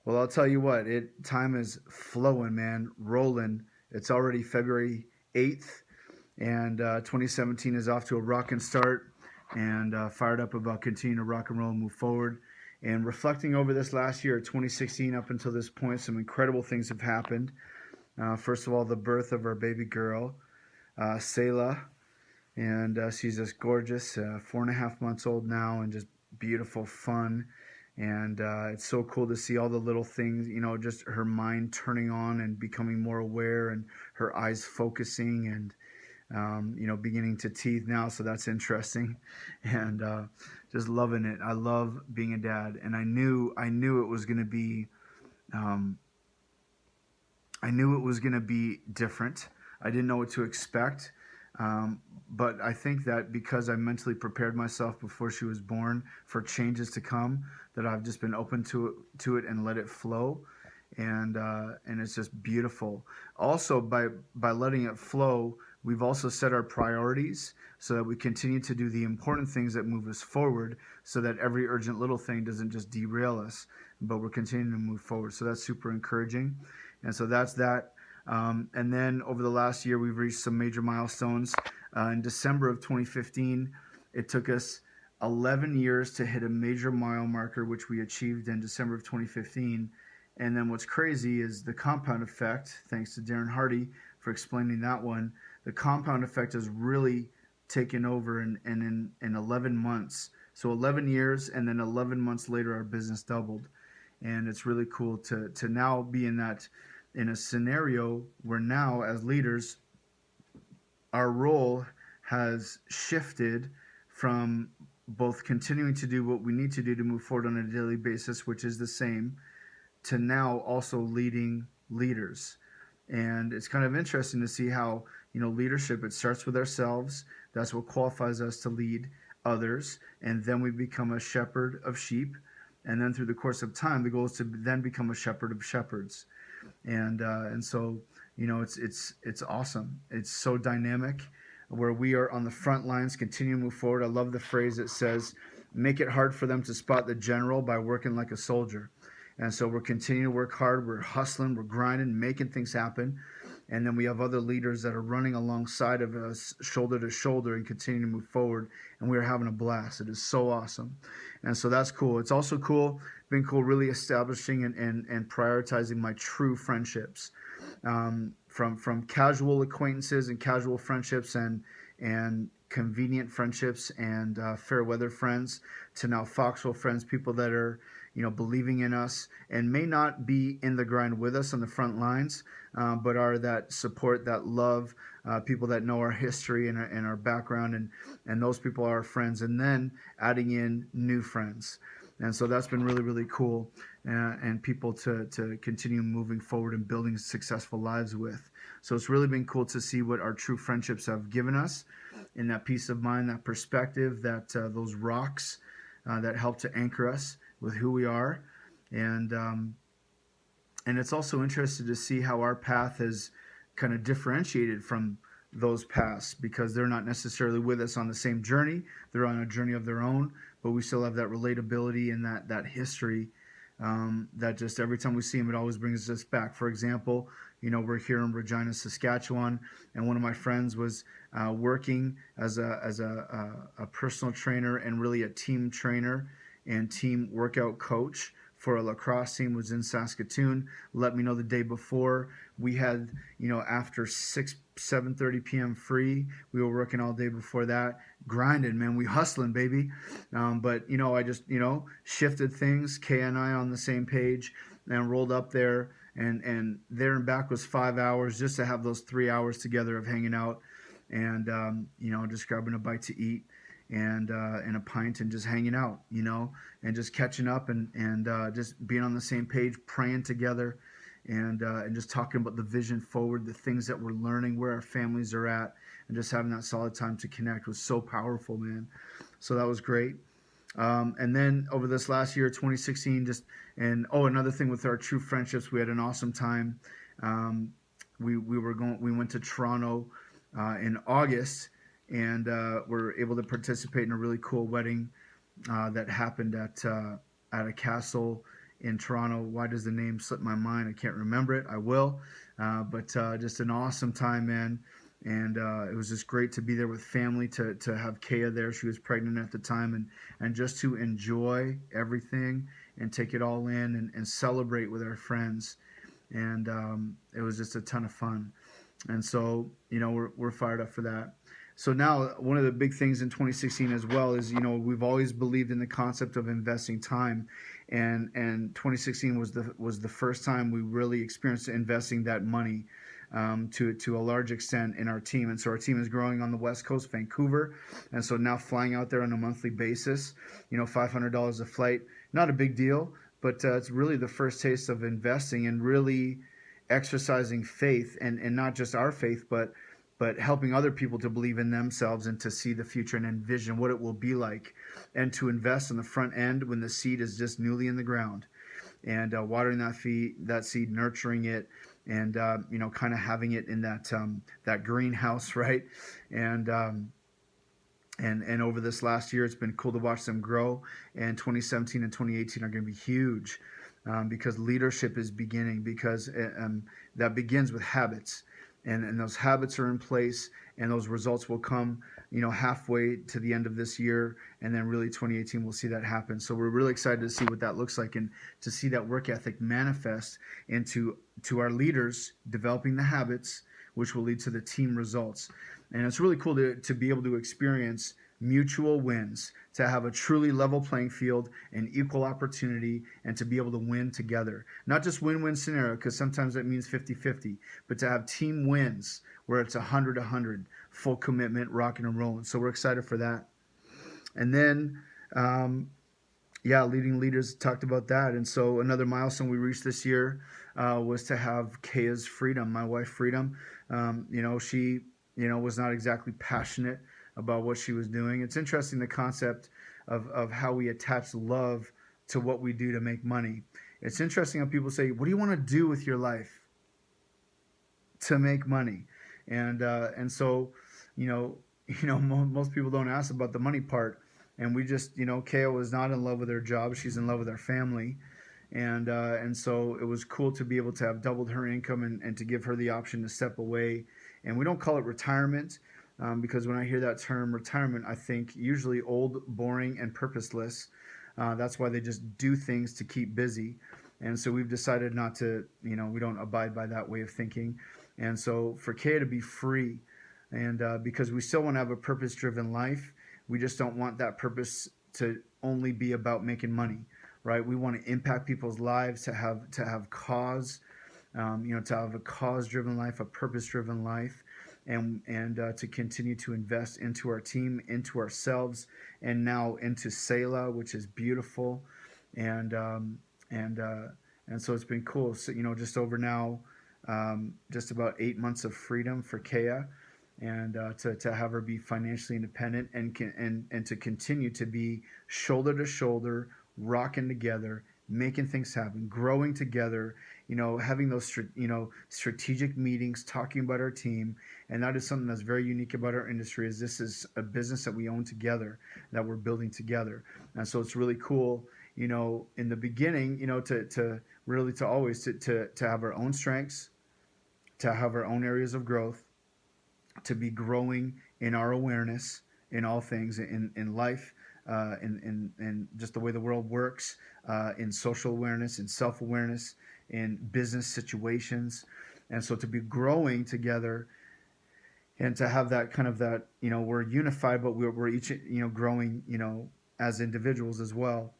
Well, I'll tell you what, time is flowing, man, rolling. It's already February 8th, and 2017 is off to a rocking start, and fired up about continuing to rock and roll and move forward. And reflecting over this last year, 2016, up until this point, some incredible things have happened. First of all, the birth of our baby girl, Selah, and she's just gorgeous, 4.5 months old now, and just beautiful, fun, and it's so cool to see all the little things, just her mind turning on and becoming more aware, and her eyes focusing, and beginning to teeth now, so that's interesting, and just loving it. I love being a dad, and I knew it was going to be, um, I knew it was going to be different. I didn't know what to expect. But I think that because I mentally prepared myself before she was born for changes to come, that I've just been open to it and let it flow, and it's just beautiful. Also, by letting it flow, we've also set our priorities so that we continue to do the important things that move us forward, so that every urgent little thing doesn't just derail us, but we're continuing to move forward. So that's super encouraging, and so that's that. And then over the last year, we've reached some major milestones. In December of 2015, it took us 11 years to hit a major mile marker, which we achieved in December of 2015. And then what's crazy is the compound effect, thanks to Darren Hardy for explaining that one. The compound effect has really taken over in 11 months. So 11 years, and then 11 months later, our business doubled. And it's really cool to now be in a scenario where now, as leaders, our role has shifted from both continuing to do what we need to do to move forward on a daily basis, which is the same, to now also leading leaders. And it's kind of interesting to see how, leadership, it starts with ourselves. That's what qualifies us to lead others. And then we become a shepherd of sheep. And then through the course of time, the goal is to then become a shepherd of shepherds. And so, it's awesome. It's so dynamic, where we are on the front lines, continue to move forward. I love the phrase that says, "Make it hard for them to spot the general by working like a soldier." And so we're continuing to work hard. We're hustling. We're grinding, making things happen. And then we have other leaders that are running alongside of us, shoulder to shoulder, and continuing to move forward. And we are having a blast. It is so awesome. And so that's cool. It's also been cool really establishing and prioritizing my true friendships, from casual acquaintances and casual friendships, and convenient friendships, and fair weather friends, to now foxhole friends, people that are believing in us and may not be in the grind with us on the front lines, but are that support, that love, people that know our history and our background, and those people are our friends, and then adding in new friends. And so that's been really, really cool, and people to continue moving forward and building successful lives with. So it's really been cool to see what our true friendships have given us, in that peace of mind, that perspective, that those rocks that help to anchor us with who we are. And it's also interesting to see how our path has kind of differentiated from those paths, because they're not necessarily with us on the same journey. They're on a journey of their own, but we still have that relatability and that history, that just every time we see them, it always brings us back. For example, we're here in Regina, Saskatchewan, and one of my friends was working as a personal trainer, and really a team trainer and team workout coach for a lacrosse team, was in Saskatoon. Let me know the day before. We had, after 7:30 p.m. free. We were working all day before that, grinding, man. We hustling, baby. But I just shifted things. Kay and I on the same page, and rolled up there, and there and back was 5 hours, just to have those 3 hours together of hanging out, and just grabbing a bite to eat, and a pint, and just hanging out, and just catching up, and just being on the same page, praying together, and just talking about the vision forward, the things that we're learning, where our families are at, and just having that solid time to connect was so powerful, man. So that was great. And then over this last year, 2016, another thing with our true friendships, we had an awesome time. We went to Toronto in August, and were able to participate in a really cool wedding that happened at a castle in Toronto. Why does the name slip my mind? I can't remember it. I will. But just an awesome time, man. And it was just great to be there with family, to have Kaya there. She was pregnant at the time, and just to enjoy everything and take it all in, and celebrate with our friends. And it was just a ton of fun. And so, we're fired up for that. So now, one of the big things in 2016 as well is, we've always believed in the concept of investing time, and 2016 was the first time we really experienced investing that money, to a large extent in our team. And so our team is growing on the West Coast, Vancouver, and so now flying out there on a monthly basis, $500 a flight, not a big deal, but it's really the first taste of investing and really exercising faith, and not just our faith, but helping other people to believe in themselves and to see the future and envision what it will be like, and to invest on the front end when the seed is just newly in the ground, and watering that seed, nurturing it, and kind of having it in that greenhouse, right? And and over this last year, it's been cool to watch them grow. And 2017 and 2018 are going to be huge, because leadership is beginning. Because that begins with habits, and those habits are in place, and those results will come, halfway to the end of this year, and then really 2018 we'll see that happen. So we're really excited to see what that looks like, and to see that work ethic manifest into our leaders developing the habits, which will lead to the team results. And it's really cool to be able to experience mutual wins, to have a truly level playing field and equal opportunity, and to be able to win together. Not just win-win scenario, because sometimes that means 50-50, but to have team wins where it's 100-100, full commitment, rocking and rolling. So we're excited for that. And then, leading leaders, talked about that. And so another milestone we reached this year was to have Kaya's freedom, my wife, freedom. She was not exactly passionate about what she was doing. It's interesting, the concept of how we attach love to what we do to make money. It's interesting how people say, what do you want to do with your life to make money? And so, most people don't ask about the money part. And we just, Kaya was not in love with her job. She's in love with her family. And so it was cool to be able to have doubled her income, and to give her the option to step away. And we don't call it retirement, because when I hear that term retirement, I think usually old, boring, and purposeless. That's why they just do things to keep busy. And so we've decided not to, we don't abide by that way of thinking. And so for Kaya to be free, and because we still want to have a purpose-driven life, we just don't want that purpose to only be about making money, right? We want to impact people's lives, to have cause, to have a cause-driven life, a purpose-driven life, and to continue to invest into our team, into ourselves, and now into Selah, which is beautiful, and so it's been cool. So just over now, just about 8 months of freedom for Kaya, and to have her be financially independent, and to continue to be shoulder to shoulder, rocking together, making things happen, growing together, having those strategic meetings, talking about our team. And that is something that's very unique about our industry, is this is a business that we own together, that we're building together. And so it's really cool, in the beginning, to really to always to have our own strengths, to have our own areas of growth, to be growing in our awareness in all things, in life, in just the way the world works, in social awareness, in self-awareness, in business situations. And so to be growing together, and to have that kind of that, we're unified, but we're each, growing, as individuals as well.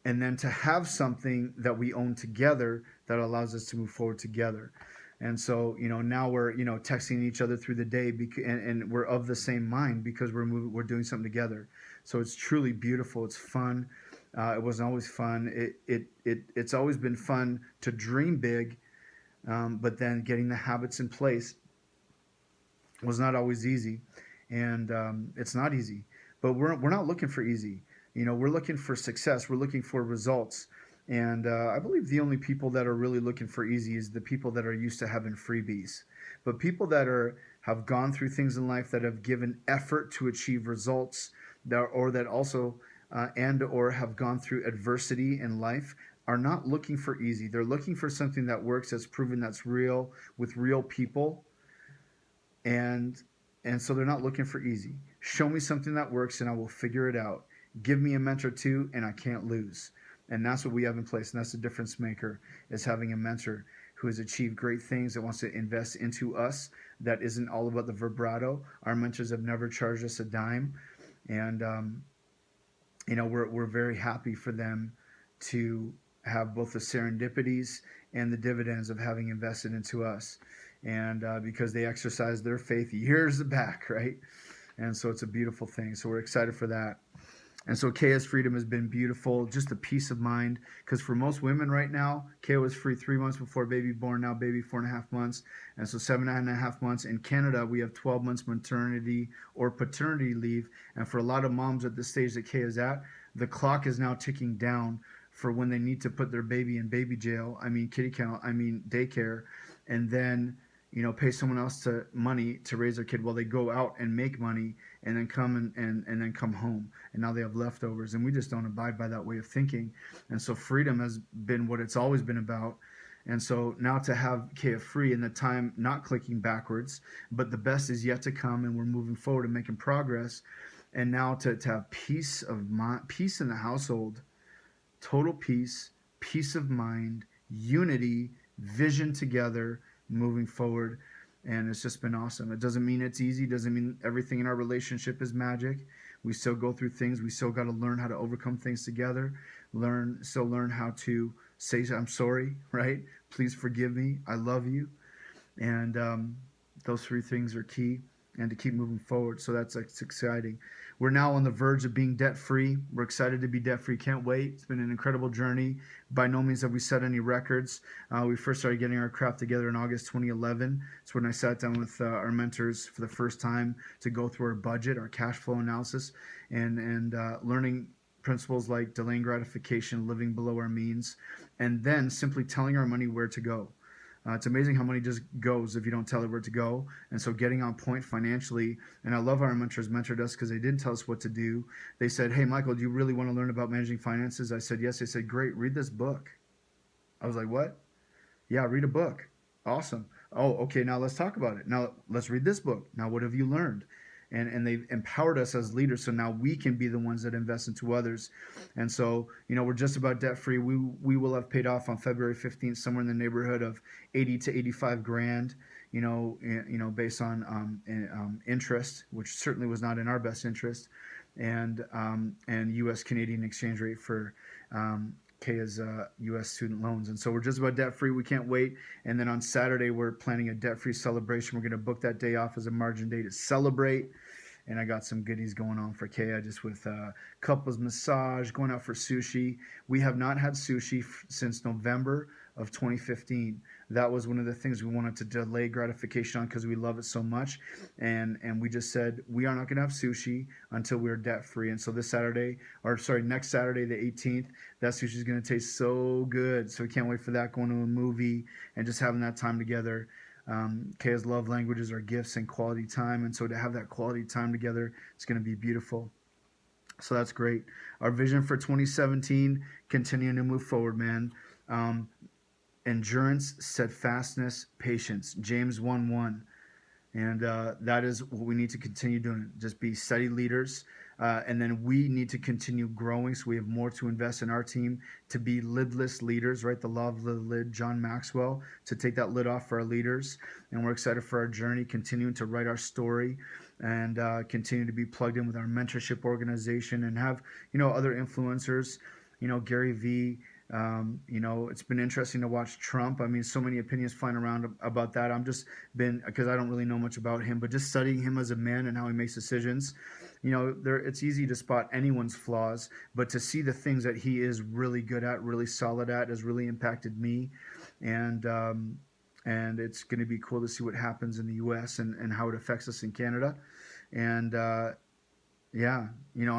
And then to have something that we own together that allows us to move forward together. And so, now we're, texting each other through the day, and we're of the same mind, because we're doing something together. So it's truly beautiful. It's fun. It wasn't always fun. It's always been fun to dream big, but then getting the habits in place was not always easy, and it's not easy. But we're not looking for easy. We're looking for success. We're looking for results. And I believe the only people that are really looking for easy is the people that are used to having freebies. But people that have gone through things in life, that have given effort to achieve results, or that also or have gone through adversity in life, are not looking for easy. They're looking for something that works, that's proven, that's real, with real people, and so they're not looking for easy. Show me something that works, and I will figure it out. Give me a mentor too, and I can't lose. And that's what we have in place, and that's the difference maker, is having a mentor who has achieved great things, that wants to invest into us, that isn't all about the vibrato. Our mentors have never charged us a dime, and we're very happy for them to have both the serendipities and the dividends of having invested into us, and because they exercised their faith years back, right? And so it's a beautiful thing. So we're excited for that. And so KA's freedom has been beautiful, just the peace of mind. Because for most women right now, KA was free 3 months before baby born, now baby 4.5 months. And so 7.5 months. In Canada, we have 12 months maternity or paternity leave. And for a lot of moms at the stage that KA is at, the clock is now ticking down for when they need to put their baby in baby jail, kitty kennel, daycare, and then pay someone else money to raise their kid while they go out and make money, and then come and then come home, and now they have leftovers, and we just don't abide by that way of thinking. And so freedom has been what it's always been about. And so now to have KF free, in the time not clicking backwards, but the best is yet to come, and we're moving forward and making progress. And now to have peace of mind, peace in the household, total peace, peace of mind, unity, vision together, moving forward. And it's just been awesome. It doesn't mean it's easy, doesn't mean everything in our relationship is magic. We still go through things. We still got to learn how to overcome things together. Learn how to say I'm sorry, right? Please forgive me. I love you. And those three things are key, and to keep moving forward. So that's exciting. We're now on the verge of being debt free. We're excited to be debt free. Can't wait. It's been an incredible journey. By no means have we set any records. We first started getting our craft together in August 2011. It's when I sat down with our mentors for the first time to go through our budget, our cash flow analysis, and learning principles like delaying gratification, living below our means, and then simply telling our money where to go. It's amazing how money just goes if you don't tell it where to go. And so getting on point financially, and I love how our mentors mentored us because they didn't tell us what to do. They said, hey, Michael, do you really want to learn about managing finances? I said, yes. They said, great, read this book. I was like, what? Yeah, read a book. Awesome. Oh, okay, now let's talk about it. Now let's read this book. Now what have you learned? And they've empowered us as leaders, so now we can be the ones that invest into others. And so, we're just about debt free. We will have paid off on February 15th somewhere in the neighborhood of 80 to 85 grand, based on interest, which certainly was not in our best interest, and U.S. Canadian exchange rate for Kaya's U.S. student loans. And so we're just about debt free. We can't wait. And then on Saturday, we're planning a debt free celebration. We're going to book that day off as a margin day to celebrate. And I got some goodies going on for Kaya, just with couples massage, going out for sushi. We have not had sushi since November of 2015. That was one of the things we wanted to delay gratification on because we love it so much. And we just said, we are not going to have sushi until we're debt free. And so next Saturday, the 18th, that sushi is going to taste so good. So we can't wait for that, going to a movie and just having that time together. Kaya's love languages are gifts and quality time. And so to have that quality time together, it's going to be beautiful. So that's great. Our vision for 2017, continuing to move forward, man. Endurance, steadfastness, patience. James 1:1. And that is what we need to continue doing. Just be steady leaders. And then we need to continue growing, so we have more to invest in our team to be lidless leaders, right? The law of the lid, John Maxwell, to take that lid off for our leaders. And we're excited for our journey, continuing to write our story, and continue to be plugged in with our mentorship organization, and have, other influencers, Gary Vee. It's been interesting to watch Trump. So many opinions flying around about that. Because I don't really know much about him, but just studying him as a man and how he makes decisions. It's easy to spot anyone's flaws, but to see the things that he is really good at, really solid at, has really impacted me. And it's going to be cool to see what happens in the U.S. and how it affects us in Canada. And I'm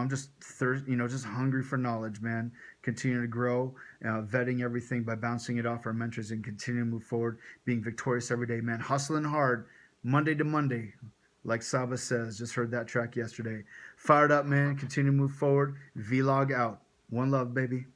just just hungry for knowledge, man. Continue to grow, vetting everything by bouncing it off our mentors, and continue to move forward, being victorious every day, man. Hustling hard, Monday to Monday, like Saba says. Just heard that track yesterday. Fired up, man. Continue to move forward. Vlog out. One love, baby.